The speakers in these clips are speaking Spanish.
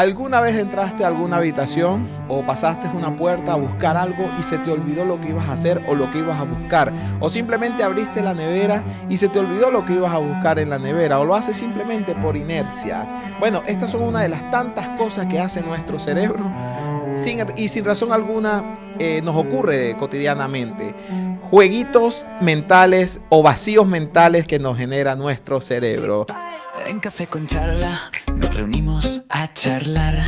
¿Alguna vez entraste a alguna habitación o pasaste una puerta a buscar algo y se te olvidó lo que ibas a hacer o lo que ibas a buscar? O simplemente abriste la nevera y se te olvidó lo que ibas a buscar en la nevera, o lo haces simplemente por inercia. Bueno, estas son una de las tantas cosas que hace nuestro cerebro sin razón alguna nos ocurre cotidianamente. Jueguitos mentales o vacíos mentales que nos genera nuestro cerebro. En Café con Charla nos reunimos a charlar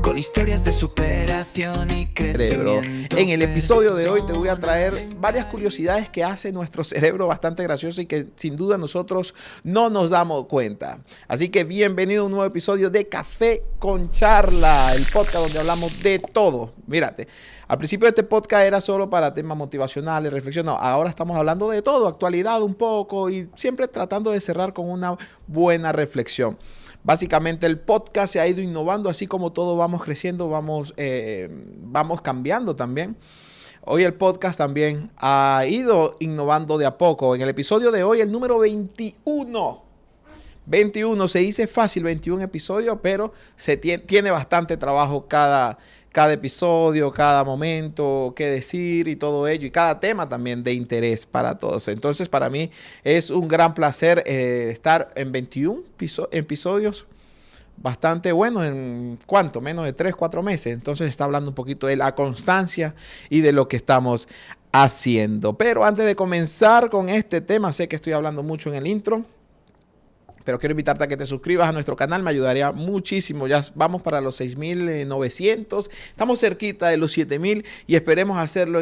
con historias de superación y crecimiento. En el episodio de hoy te voy a traer varias curiosidades que hace nuestro cerebro bastante gracioso y que sin duda nosotros no nos damos cuenta. Así que bienvenido a un nuevo episodio de Café con Charla, el podcast donde hablamos de todo. Mírate, al principio de este podcast era solo para temas motivacionales, reflexión. No, ahora estamos hablando de todo, actualidad un poco y siempre tratando de cerrar con una buena reflexión. Básicamente el podcast se ha ido innovando, así como todo vamos creciendo, vamos cambiando también. Hoy el podcast también ha ido innovando de a poco. En el episodio de hoy, el número 21. 21, se dice fácil, 21 episodios, pero tiene bastante trabajo cada episodio, cada momento, qué decir y todo ello, y cada tema también de interés para todos. Entonces, para mí es un gran placer estar en 21 episodios bastante buenos en ¿cuánto? Menos de 3, 4 meses. Entonces está hablando un poquito de la constancia y de lo que estamos haciendo. Pero antes de comenzar con este tema, sé que estoy hablando mucho en el intro, pero quiero invitarte a que te suscribas a nuestro canal, me ayudaría muchísimo. Ya vamos para los 6.900, estamos cerquita de los 7.000 y esperemos hacerlo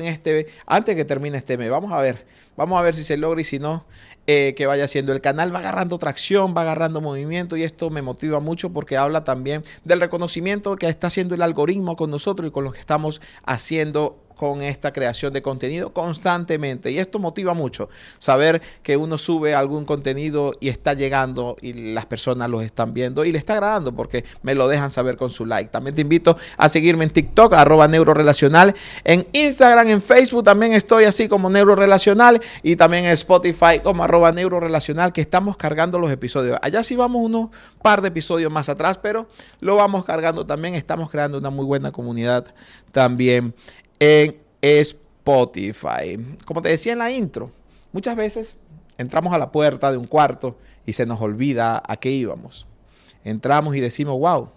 antes que termine este mes. Vamos a ver si se logra y si no, que vaya haciendo. El canal va agarrando tracción, va agarrando movimiento y esto me motiva mucho porque habla también del reconocimiento que está haciendo el algoritmo con nosotros y con lo que estamos haciendo con esta creación de contenido constantemente. Y esto motiva mucho, saber que uno sube algún contenido y está llegando y las personas los están viendo y le está agradando porque me lo dejan saber con su like. También te invito a seguirme en TikTok, @neurorelacional, en Instagram, en Facebook también estoy así como neurorelacional y también en Spotify como @neurorelacional, que estamos cargando los episodios. Allá sí vamos unos par de episodios más atrás, pero lo vamos cargando también. Estamos creando una muy buena comunidad también en Spotify. Como te decía en la intro, muchas veces entramos a la puerta de un cuarto y se nos olvida a qué íbamos. Entramos y decimos, wow,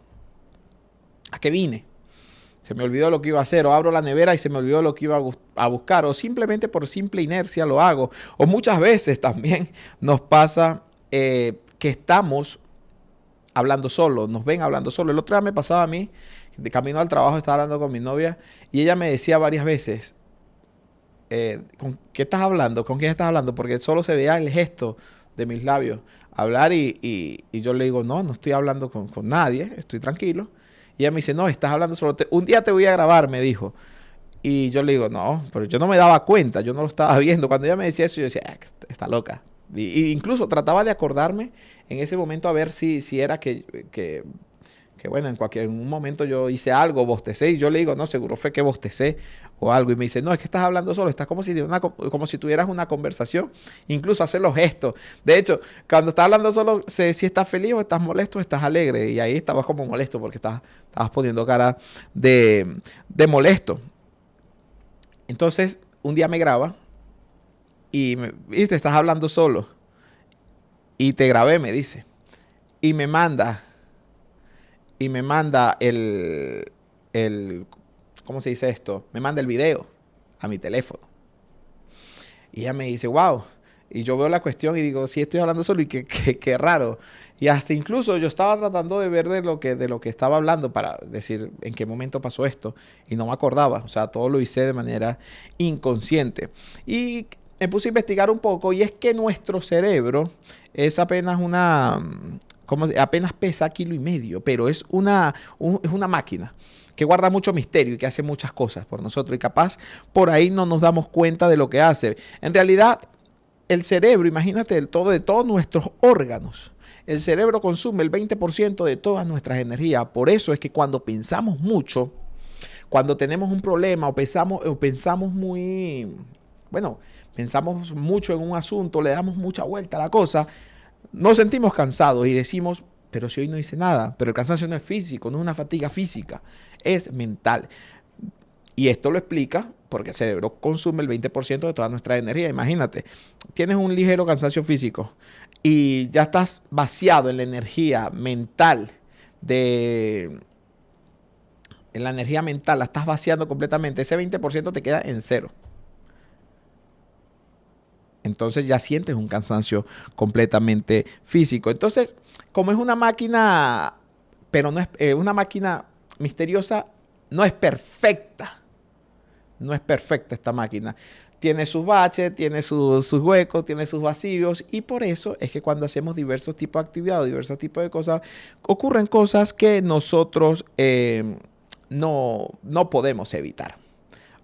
¿a qué vine? Se me olvidó lo que iba a hacer, o abro la nevera y se me olvidó lo que iba a buscar, o simplemente por simple inercia lo hago. O muchas veces también nos pasa que estamos hablando solo, nos ven hablando solo. El otro día me pasaba a mí, de camino al trabajo, estaba hablando con mi novia y ella me decía varias veces, ¿con qué estás hablando? ¿Con quién estás hablando? Porque solo se veía el gesto de mis labios hablar y yo le digo, no estoy hablando con nadie, estoy tranquilo. Y ella me dice, no, estás hablando solo. Un día te voy a grabar, me dijo. Y yo le digo, no, pero yo no me daba cuenta, yo no lo estaba viendo. Cuando ella me decía eso, yo decía, está loca. Y incluso trataba de acordarme en ese momento a ver si era que bueno, en un momento yo hice algo, bostecé, y yo le digo, no, seguro fue que bostecé o algo. Y me dice, no, es que estás hablando solo, estás como si tuvieras una conversación, incluso hacer los gestos. De hecho, cuando estás hablando solo, sé si estás feliz o estás molesto o estás alegre. Y ahí estabas como molesto porque estabas poniendo cara de molesto. Entonces, un día me graba y viste, estás hablando solo. Y te grabé, me dice. Y me manda ¿cómo se dice esto? Me manda el video a mi teléfono. Y ella me dice, wow. Y yo veo la cuestión y digo, sí, estoy hablando solo y qué raro. Y hasta incluso yo estaba tratando de ver de lo que estaba hablando para decir en qué momento pasó esto. Y no me acordaba. O sea, todo lo hice de manera inconsciente. Y me puse a investigar un poco y es que nuestro cerebro es apenas apenas pesa 1,5 kilos, pero es una máquina que guarda mucho misterio y que hace muchas cosas por nosotros y capaz por ahí no nos damos cuenta de lo que hace. En realidad, el cerebro, imagínate de todos nuestros órganos, el cerebro consume el 20% de todas nuestras energías. Por eso es que cuando pensamos mucho, cuando tenemos un problema o pensamos mucho en un asunto, le damos mucha vuelta a la cosa, nos sentimos cansados y decimos, pero si hoy no hice nada, pero el cansancio no es físico, no es una fatiga física, es mental. Y esto lo explica porque el cerebro consume el 20% de toda nuestra energía. Imagínate, tienes un ligero cansancio físico y ya estás vaciado en la energía mental en la energía mental, la estás vaciando completamente. Ese 20% te queda en cero. Entonces ya sientes un cansancio completamente físico. Entonces, como es una máquina, pero no es una máquina misteriosa, no es perfecta. No es perfecta esta máquina. Tiene sus baches, tiene sus huecos, tiene sus vacíos. Y por eso es que cuando hacemos diversos tipos de actividades, diversos tipos de cosas, ocurren cosas que nosotros no podemos evitar.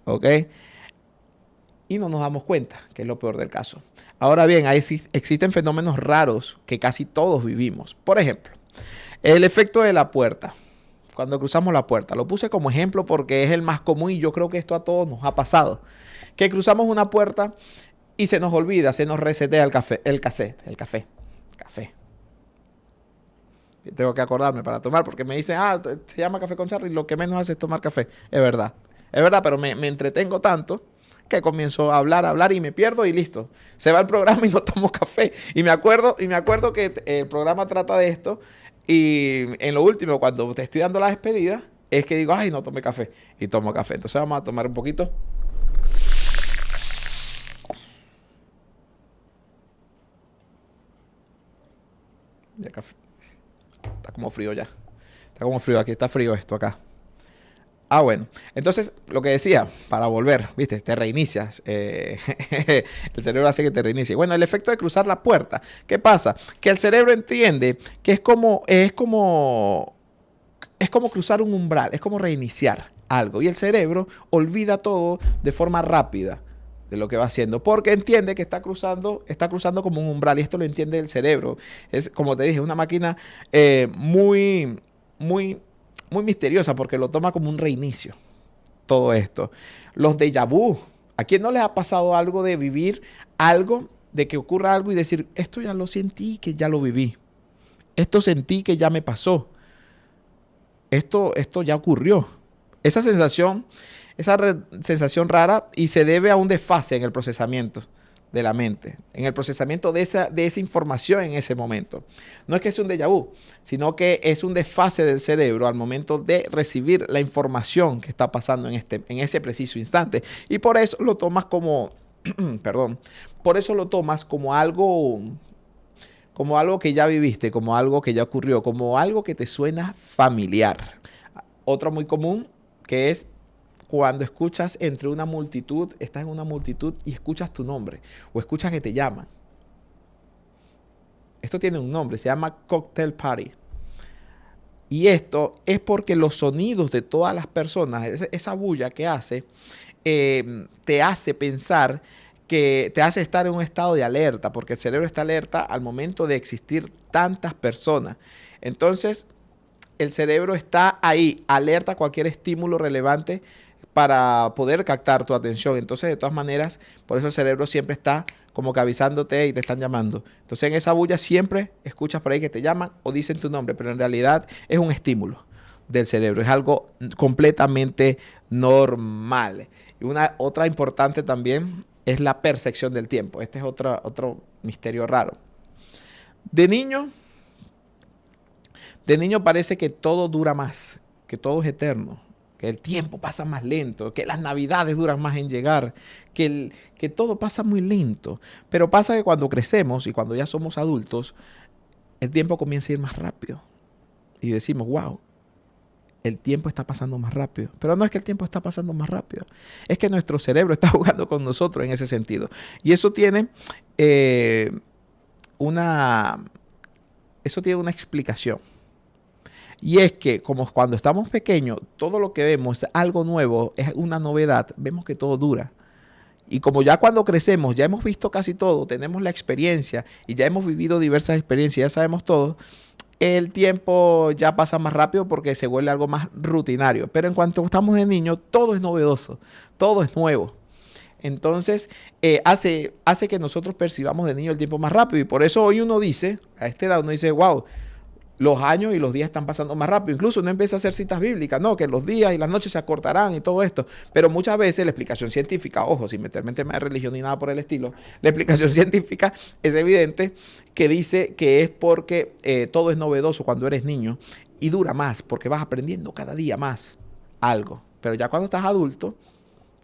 ¿Ok? Y no nos damos cuenta, que es lo peor del caso. Ahora bien, existen fenómenos raros que casi todos vivimos. Por ejemplo, el efecto de la puerta. Cuando cruzamos la puerta. Lo puse como ejemplo porque es el más común y yo creo que esto a todos nos ha pasado. Que cruzamos una puerta y se nos olvida, se nos resetea el café. Tengo que acordarme para tomar porque me dicen, se llama Café con Charlie y lo que menos hace es tomar café. Es verdad, pero me entretengo tanto que comienzo a hablar y me pierdo y listo. Se va el programa y no tomo café. Y me acuerdo que el programa trata de esto. Y en lo último, cuando te estoy dando la despedida, es que digo, ay, no tomé café. Y tomo café. Entonces vamos a tomar un poquito. Ya café. Está como frío ya. Está como frío. Aquí está frío esto acá. Bueno. Entonces, lo que decía, para volver, ¿viste? Te reinicias. El cerebro hace que te reinicie. Bueno, el efecto de cruzar la puerta. ¿Qué pasa? Que el cerebro entiende que es como cruzar un umbral. Es como reiniciar algo. Y el cerebro olvida todo de forma rápida de lo que va haciendo. Porque entiende que está cruzando como un umbral. Y esto lo entiende el cerebro. Es, como te dije, una máquina muy misteriosa porque lo toma como un reinicio. Todo esto. Los déjà vu. ¿A quién no les ha pasado algo de vivir algo, de que ocurra algo y decir, esto ya lo sentí, que ya lo viví? Esto sentí que ya me pasó. Esto ya ocurrió. Esa sensación rara y se debe a un desfase en el procesamiento de la mente, en el procesamiento de esa información en ese momento. No es que sea un déjà vu, sino que es un desfase del cerebro al momento de recibir la información que está pasando en ese preciso instante. Y por eso lo tomas como, por eso lo tomas como algo que ya viviste, como algo que ya ocurrió, como algo que te suena familiar. Otro muy común que es cuando escuchas entre una multitud, estás en una multitud y escuchas tu nombre o escuchas que te llaman. Esto tiene un nombre, se llama cocktail party. Y esto es porque los sonidos de todas las personas, esa bulla que hace, te hace pensar que te hace estar en un estado de alerta, porque el cerebro está alerta al momento de existir tantas personas. Entonces, el cerebro está ahí, alerta a cualquier estímulo relevante para poder captar tu atención. Entonces, de todas maneras, por eso el cerebro siempre está como que avisándote y te están llamando. Entonces, en esa bulla siempre escuchas por ahí que te llaman o dicen tu nombre, pero en realidad es un estímulo del cerebro. Es algo completamente normal. Y otra importante también es la percepción del tiempo. Este es otro misterio raro. De niño parece que todo dura más, que todo es eterno, que el tiempo pasa más lento, que las navidades duran más en llegar, que todo pasa muy lento. Pero pasa que cuando crecemos y cuando ya somos adultos, el tiempo comienza a ir más rápido. Y decimos, wow, el tiempo está pasando más rápido. Pero no es que el tiempo está pasando más rápido, es que nuestro cerebro está jugando con nosotros en ese sentido. Y eso tiene una explicación. Y es que como cuando estamos pequeños, todo lo que vemos es algo nuevo, es una novedad, vemos que todo dura. Y como ya cuando crecemos, ya hemos visto casi todo, tenemos la experiencia y ya hemos vivido diversas experiencias, ya sabemos todo, el tiempo ya pasa más rápido porque se vuelve algo más rutinario. Pero en cuanto estamos de niños, todo es novedoso, todo es nuevo. Entonces, hace que nosotros percibamos de niño el tiempo más rápido. Y por eso hoy uno dice, a esta edad uno dice, wow, los años y los días están pasando más rápido. Incluso uno empieza a hacer citas bíblicas, ¿no? Que los días y las noches se acortarán y todo esto. Pero muchas veces la explicación científica, ojo, sin meterme en temas de religión ni nada por el estilo, la explicación científica es evidente que dice que es porque todo es novedoso cuando eres niño y dura más, porque vas aprendiendo cada día más algo. Pero ya cuando estás adulto,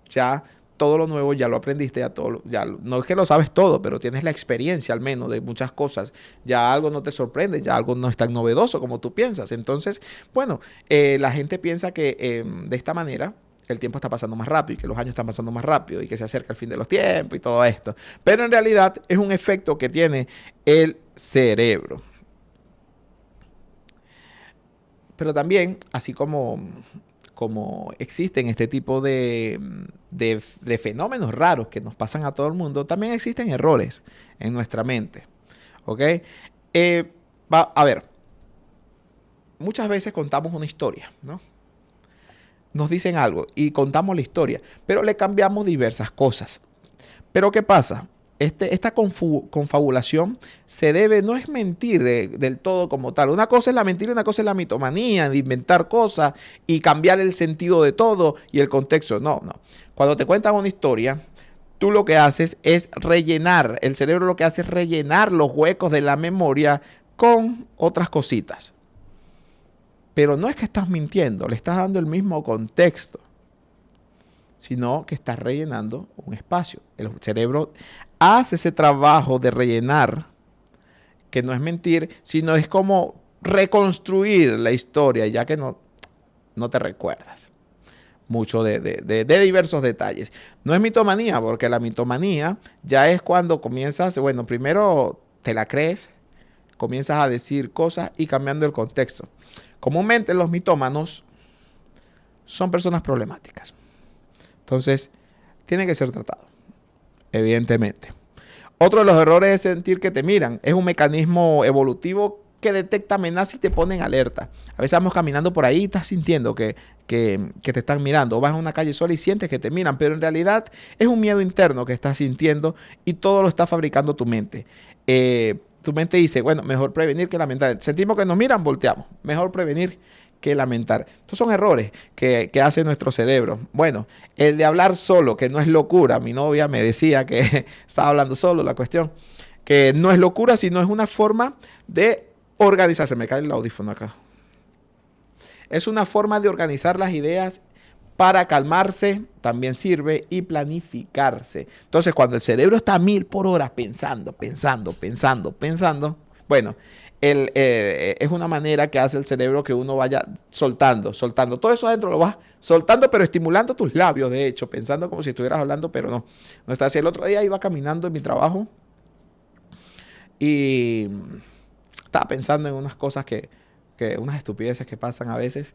ya todo lo nuevo ya lo aprendiste, ya no es que lo sabes todo, pero tienes la experiencia al menos de muchas cosas. Ya algo no te sorprende, ya algo no es tan novedoso como tú piensas. Entonces, bueno, la gente piensa que de esta manera el tiempo está pasando más rápido y que los años están pasando más rápido y que se acerca el fin de los tiempos y todo esto. Pero en realidad es un efecto que tiene el cerebro. Pero también, así como existen este tipo de fenómenos raros que nos pasan a todo el mundo, también existen errores en nuestra mente. ¿Ok? A ver, muchas veces contamos una historia, ¿no? Nos dicen algo y contamos la historia, pero le cambiamos diversas cosas. Pero ¿qué pasa? Esta confabulación se debe, no es mentir del todo como tal. Una cosa es la mentira y una cosa es la mitomanía, de inventar cosas y cambiar el sentido de todo y el contexto. No. Cuando te cuentan una historia, tú lo que haces es rellenar, el cerebro lo que hace es rellenar los huecos de la memoria con otras cositas. Pero no es que estás mintiendo, le estás dando el mismo contexto, sino que estás rellenando un espacio. El cerebro hace ese trabajo de rellenar, que no es mentir, sino es como reconstruir la historia, ya que no te recuerdas mucho de diversos detalles. No es mitomanía, porque la mitomanía ya es cuando comienzas, bueno, primero te la crees, comienzas a decir cosas y cambiando el contexto. Comúnmente los mitómanos son personas problemáticas. Entonces, tiene que ser tratado, evidentemente. Otro de los errores es sentir que te miran. Es un mecanismo evolutivo que detecta amenazas y te pone en alerta. A veces vamos caminando por ahí y estás sintiendo que te están mirando. O vas a una calle sola y sientes que te miran, pero en realidad es un miedo interno que estás sintiendo y todo lo está fabricando tu mente. Tu mente dice, bueno, mejor prevenir que lamentar. Sentimos que nos miran, volteamos. Mejor prevenir que lamentar. Estos son errores que hace nuestro cerebro. Bueno, el de hablar solo, que no es locura. Mi novia me decía que estaba hablando solo, la cuestión. Que no es locura, sino es una forma de organizarse. Me cae el audífono acá. Es una forma de organizar las ideas para calmarse, también sirve, y planificarse. Entonces, cuando el cerebro está a 1000 por hora pensando, bueno, es una manera que hace el cerebro que uno vaya soltando. Todo eso adentro lo vas soltando, pero estimulando tus labios, de hecho, pensando como si estuvieras hablando, pero no. No está así. El otro día iba caminando en mi trabajo y estaba pensando en unas cosas unas estupideces que pasan a veces.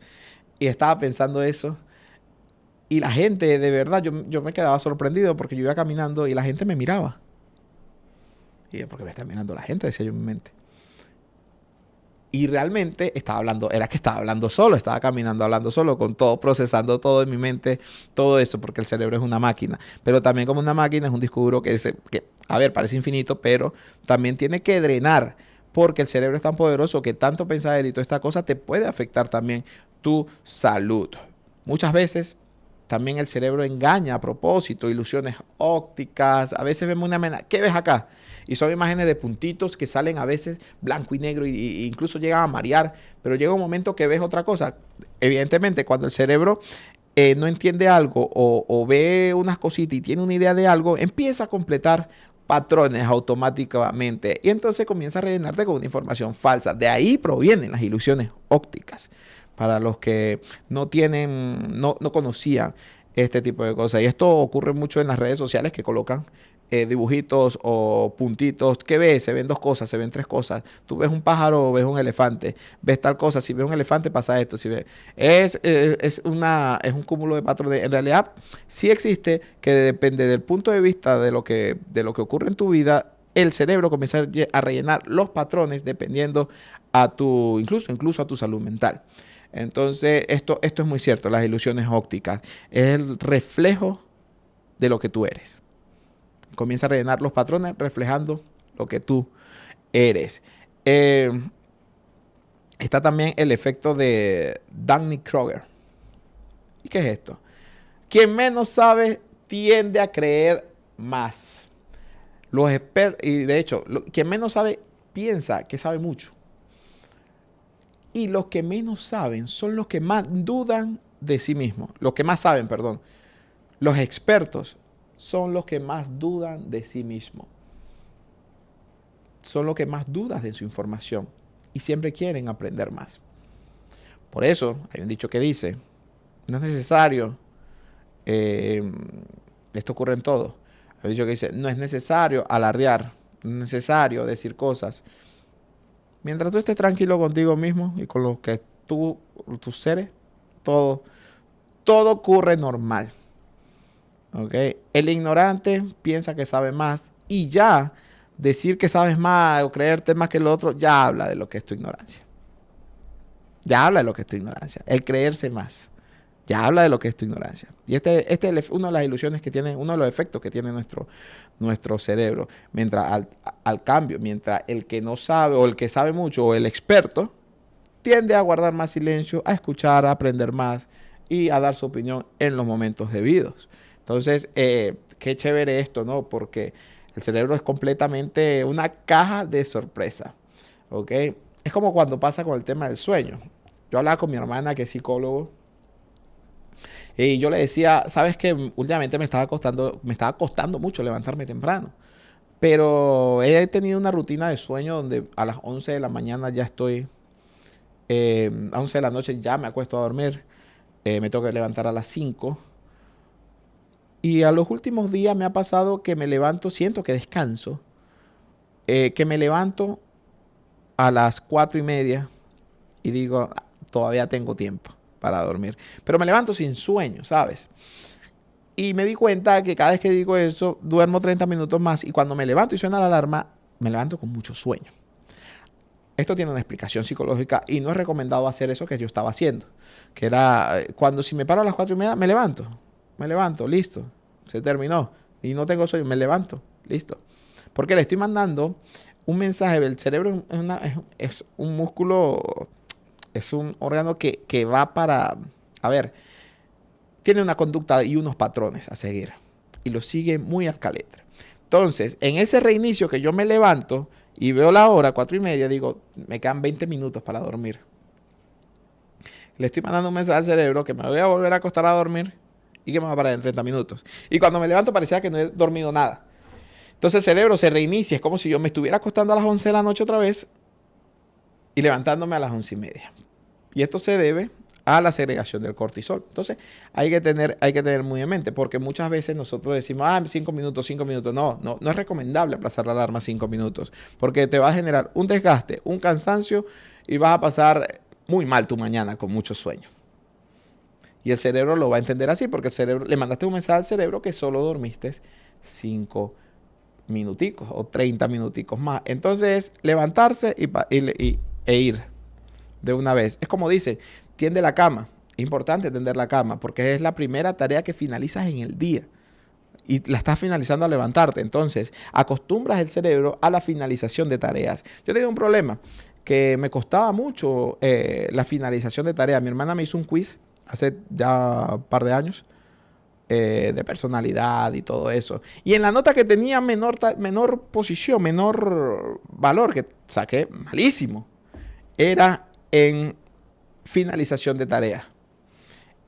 Y estaba pensando eso. Y la gente, de verdad, yo me quedaba sorprendido porque yo iba caminando y la gente me miraba. Y yo, ¿por qué me está mirando la gente? Decía yo en mi mente. Y realmente estaba hablando solo, estaba caminando hablando solo, con todo, procesando todo en mi mente, todo eso, porque el cerebro es una máquina. Pero también como una máquina es un disco duro que a ver, parece infinito, pero también tiene que drenar, porque el cerebro es tan poderoso que tanto pensar y toda esta cosa te puede afectar también tu salud. Muchas veces también el cerebro engaña a propósito, ilusiones ópticas. A veces vemos una amenaza. ¿Qué ves acá? Y son imágenes de puntitos que salen a veces blanco y negro e incluso llegan a marear. Pero llega un momento que ves otra cosa. Evidentemente, cuando el cerebro no entiende algo o ve unas cositas y tiene una idea de algo, empieza a completar patrones automáticamente y entonces comienza a rellenarte con una información falsa. De ahí provienen las ilusiones ópticas. Para los que no conocían este tipo de cosas. Y esto ocurre mucho en las redes sociales que colocan dibujitos o puntitos. ¿Qué ves? Se ven 2 cosas, se ven 3 cosas. Tú ves un pájaro o ves un elefante. Ves tal cosa. Si ves un elefante pasa esto. Si ves, es un cúmulo de patrones. En realidad sí existe, que depende del punto de vista de lo que ocurre en tu vida. El cerebro comienza a rellenar los patrones dependiendo incluso a tu salud mental. Entonces, esto es muy cierto, las ilusiones ópticas. Es el reflejo de lo que tú eres. Comienza a rellenar los patrones reflejando lo que tú eres. está también el efecto de Dunning-Kruger. ¿Y qué es esto? Quien menos sabe tiende a creer más. Los expertos, y de hecho, quien menos sabe piensa que sabe mucho. Y los que menos saben son los que más dudan de sí mismos. Los que más saben, perdón. Los expertos son los que más dudan de sí mismos. Son los que más dudan de su información. Y siempre quieren aprender más. Por eso hay un dicho que dice, no es necesario, esto ocurre en todo. Hay un dicho que dice, no es necesario alardear, no es necesario decir cosas. Mientras tú estés tranquilo contigo mismo y con lo que tus seres, todo ocurre normal. ¿Okay? El ignorante piensa que sabe más y ya decir que sabes más o creerte más que el otro, ya habla de lo que es tu ignorancia. Ya habla de lo que es tu ignorancia. El creerse más. Ya habla de lo que es tu ignorancia. Y este es una de las ilusiones que tiene, uno de los efectos que tiene nuestro cerebro. Mientras al cambio, mientras el que no sabe o el que sabe mucho o el experto tiende a guardar más silencio, a escuchar, a aprender más y a dar su opinión en los momentos debidos. Entonces, qué chévere esto, ¿no? Porque el cerebro es completamente una caja de sorpresa, ¿ok? Es como cuando pasa con el tema del sueño. Yo hablaba con mi hermana, que es psicólogo, y yo le decía, ¿sabes qué? Últimamente me estaba costando mucho levantarme temprano. Pero he tenido una rutina de sueño donde a las 11 de la mañana ya estoy, a 11 de la noche ya me acuesto a dormir. Me tengo que levantar a las 5. Y a los últimos días me ha pasado que me levanto, siento que descanso, que me levanto a las 4:30 y digo, todavía tengo tiempo para dormir. Pero me levanto sin sueño, ¿sabes? Y me di cuenta que cada vez que digo eso, duermo 30 minutos más y cuando me levanto y suena la alarma, me levanto con mucho sueño. Esto tiene una explicación psicológica y no es recomendado hacer eso que yo estaba haciendo. Que era, cuando si me paro a las 4:30, me levanto, listo, se terminó. Y no tengo sueño, me levanto, listo. Porque le estoy mandando un mensaje. El cerebro es un músculo, es un órgano que va para, a ver, tiene una conducta y unos patrones a seguir. Y lo sigue muy al caletre. Entonces, en ese reinicio que yo me levanto y veo la hora, 4:30, digo, me quedan 20 minutos para dormir. Le estoy mandando un mensaje al cerebro que me voy a volver a acostar a dormir y que me va a parar en 30 minutos. Y cuando me levanto parecía que no he dormido nada. Entonces el cerebro se reinicia. Es como si yo me estuviera acostando a las 11 de la noche otra vez y levantándome a las 11:30. Y esto se debe a la segregación del cortisol. Entonces hay que tener muy en mente, porque muchas veces nosotros decimos, 5 minutos. No es recomendable aplazar la alarma 5 minutos, porque te va a generar un desgaste, un cansancio y vas a pasar muy mal tu mañana con mucho sueño. Y el cerebro lo va a entender así, porque le mandaste un mensaje al cerebro que solo dormiste 5 minuticos o 30 minuticos más. Entonces, levantarse e ir de una vez. Es como dice, tiende la cama. Es importante tender la cama porque es la primera tarea que finalizas en el día. Y la estás finalizando al levantarte. Entonces, acostumbras el cerebro a la finalización de tareas. Yo tenía un problema que me costaba mucho la finalización de tareas. Mi hermana me hizo un quiz hace ya un par de años de personalidad y todo eso. Y en la nota que tenía menor posición, menor valor, que saqué malísimo, era en finalización de tareas.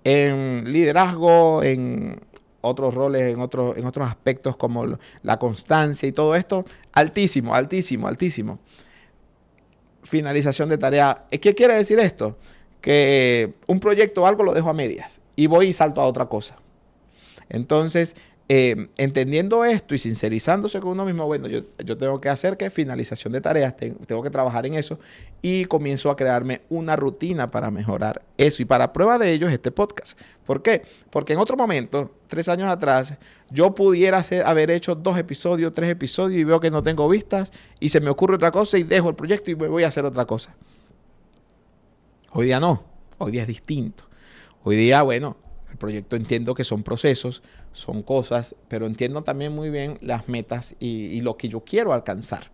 En liderazgo, en otros roles, en otros aspectos como la constancia y todo esto, altísimo. Finalización de tarea. ¿Qué quiere decir esto? Que un proyecto o algo lo dejo a medias y voy y salto a otra cosa. Entonces, entendiendo esto y sincerizándose con uno mismo, bueno, yo tengo que hacer que finalización de tareas, tengo que trabajar en eso y comienzo a crearme una rutina para mejorar eso. Y para prueba de ello es este podcast. ¿Por qué? Porque en otro momento, 3 años atrás, yo pudiera haber hecho 2 episodios, 3 episodios y veo que no tengo vistas y se me ocurre otra cosa y dejo el proyecto y me voy a hacer otra cosa. Hoy día no, hoy día es distinto. Hoy día, bueno, El proyecto entiendo que son procesos, son cosas, pero entiendo también muy bien las metas y lo que yo quiero alcanzar,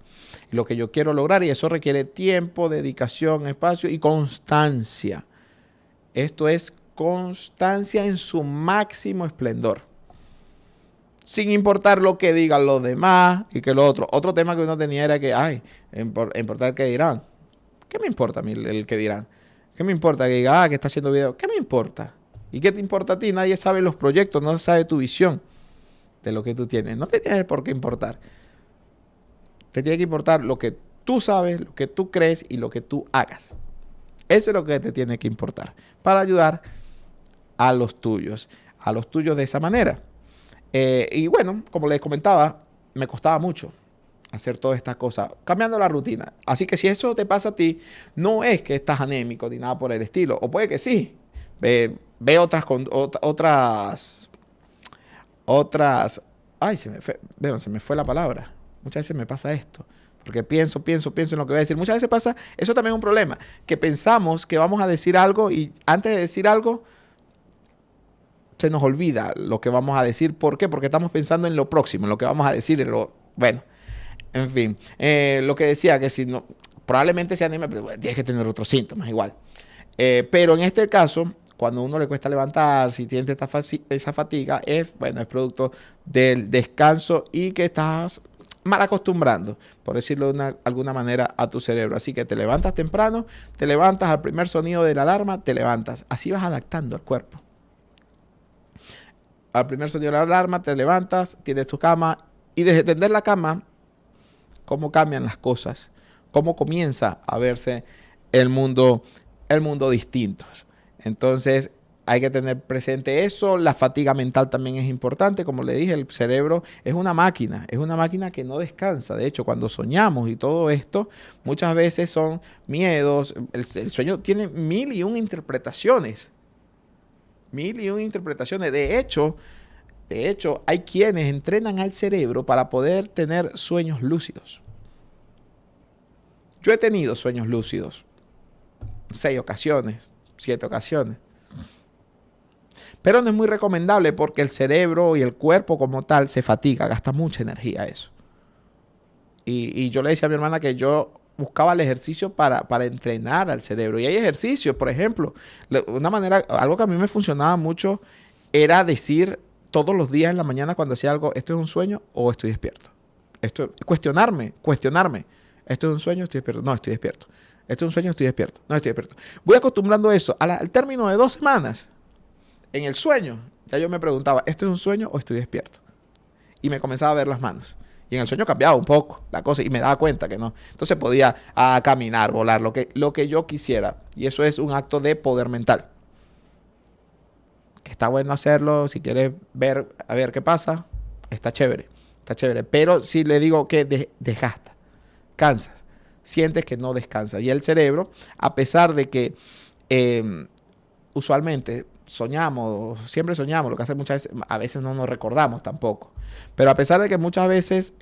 lo que yo quiero lograr, y eso requiere tiempo, dedicación, espacio y constancia. Esto es constancia en su máximo esplendor. Sin importar lo que digan los demás y que lo otro. Otro tema que uno tenía era que, importar el que dirán. ¿Qué me importa a mí el que dirán? ¿Qué me importa que diga, que está haciendo video? ¿Qué me importa? ¿Y qué te importa a ti? Nadie sabe los proyectos, no sabe tu visión de lo que tú tienes. No te tienes por qué importar. Te tiene que importar lo que tú sabes, lo que tú crees y lo que tú hagas. Eso es lo que te tiene que importar para ayudar a los tuyos de esa manera. Y bueno, como les comentaba, me costaba mucho hacer todas estas cosas, cambiando la rutina. Así que si eso te pasa a ti, no es que estás anémico ni nada por el estilo, o puede que sí. Ve otras, se me fue la palabra. Muchas veces me pasa esto, porque pienso en lo que voy a decir. Muchas veces pasa, eso también es un problema, que pensamos que vamos a decir algo y antes de decir algo, se nos olvida lo que vamos a decir. ¿Por qué? Porque estamos pensando en lo próximo, en lo que vamos a decir, bueno, en fin. Lo que decía, que si no, probablemente se anime, pero bueno, tienes que tener otros síntomas igual. Pero en este caso, cuando a uno le cuesta levantarse y tiene esa fatiga, es producto del descanso y que estás mal acostumbrando, por decirlo de alguna manera, a tu cerebro. Así que te levantas temprano, te levantas al primer sonido de la alarma, te levantas. Así vas adaptando al cuerpo. Al primer sonido de la alarma, te levantas, tienes tu cama y desde tender la cama, cómo cambian las cosas, cómo comienza a verse el mundo distinto. Entonces, hay que tener presente eso. La fatiga mental también es importante. Como le dije, el cerebro es una máquina que no descansa. De hecho, cuando soñamos y todo esto, muchas veces son miedos. El sueño tiene 1001 interpretaciones. 1001 interpretaciones. De hecho, hay quienes entrenan al cerebro para poder tener sueños lúcidos. Yo he tenido sueños lúcidos 6 ocasiones, 7 ocasiones. Pero no es muy recomendable porque el cerebro y el cuerpo como tal se fatiga, gasta mucha energía eso. Y yo le decía a mi hermana que yo buscaba el ejercicio para entrenar al cerebro. Y hay ejercicios, por ejemplo, algo que a mí me funcionaba mucho era decir todos los días en la mañana cuando hacía algo, ¿esto es un sueño o estoy despierto? Cuestionarme. ¿Esto es un sueño o estoy despierto? No, estoy despierto. ¿Esto es un sueño o estoy despierto? No, estoy despierto. Voy acostumbrando eso. Al término de 2 semanas, en el sueño, ya yo me preguntaba, ¿esto es un sueño o estoy despierto? Y me comenzaba a ver las manos. Y en el sueño cambiaba un poco la cosa y me daba cuenta que no. Entonces podía caminar, volar, lo que yo quisiera. Y eso es un acto de poder mental. Que está bueno hacerlo. Si quieres a ver qué pasa, está chévere. Está chévere. Pero si le digo que desgasta, cansas, sientes que no descansas. Y el cerebro, a pesar de que usualmente siempre soñamos, lo que hace muchas veces, a veces no nos recordamos tampoco. Pero a pesar de que muchas veces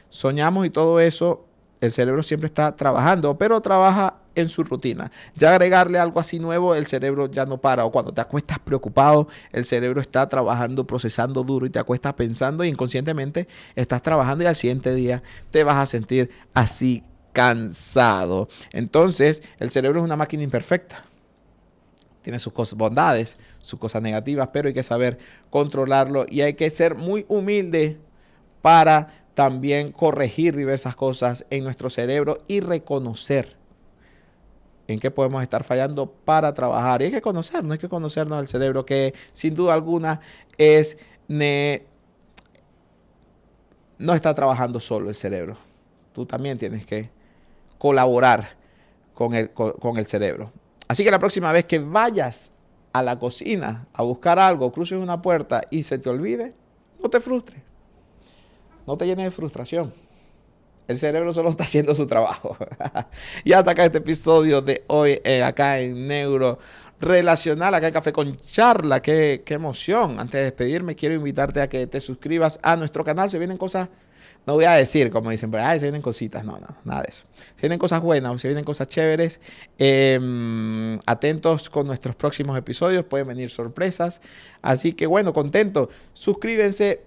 soñamos y todo eso, el cerebro siempre está trabajando, pero trabaja en su rutina. Ya agregarle algo así nuevo, el cerebro ya no para. O cuando te acuestas preocupado, el cerebro está trabajando, procesando duro y te acuestas pensando y inconscientemente estás trabajando y al siguiente día te vas a sentir así cansado. Entonces, el cerebro es una máquina imperfecta. Tiene sus cosas, bondades, sus cosas negativas, pero hay que saber controlarlo y hay que ser muy humilde para también corregir diversas cosas en nuestro cerebro y reconocer en qué podemos estar fallando para trabajar. Y hay que conocernos, el cerebro, que sin duda alguna no está trabajando solo el cerebro. Tú también tienes que colaborar con el cerebro. Así que la próxima vez que vayas a la cocina a buscar algo, cruces una puerta y se te olvide, no te frustres. No te llenes de frustración. El cerebro solo está haciendo su trabajo. Y hasta acá este episodio de hoy, acá en Neuro Relacional, acá en Café con Charla. Qué emoción. Antes de despedirme, quiero invitarte a que te suscribas a nuestro canal. Se vienen cosas No voy a decir, como dicen, pero se vienen cositas. No, nada de eso. Se vienen cosas buenas, se vienen cosas chéveres. Atentos con nuestros próximos episodios, pueden venir sorpresas. Así que bueno, contento. Suscríbanse,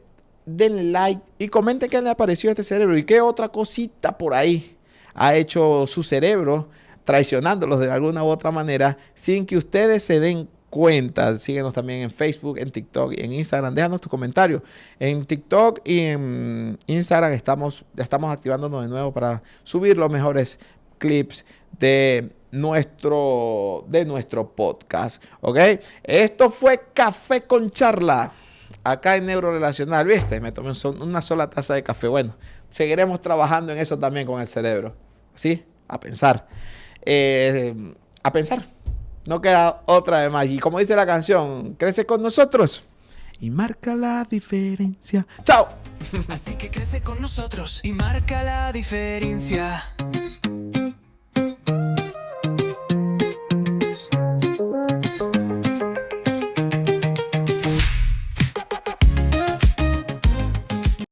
denle like y comenten qué le ha parecido este cerebro y qué otra cosita por ahí ha hecho su cerebro, traicionándolos de alguna u otra manera, sin que ustedes se den cuenta. Síguenos también en Facebook, en TikTok y en Instagram. Déjanos tus comentarios. En TikTok y en Instagram ya estamos activándonos de nuevo para subir los mejores clips de nuestro podcast. ¿Ok? Esto fue Café con Charla. Acá en Neurorelacional, ¿viste? Me tomé una sola taza de café. Bueno, seguiremos trabajando en eso también con el cerebro. ¿Sí? A pensar. A pensar. No queda otra de más. Y como dice la canción, crece con nosotros y marca la diferencia. ¡Chao! Así que crece con nosotros y marca la diferencia.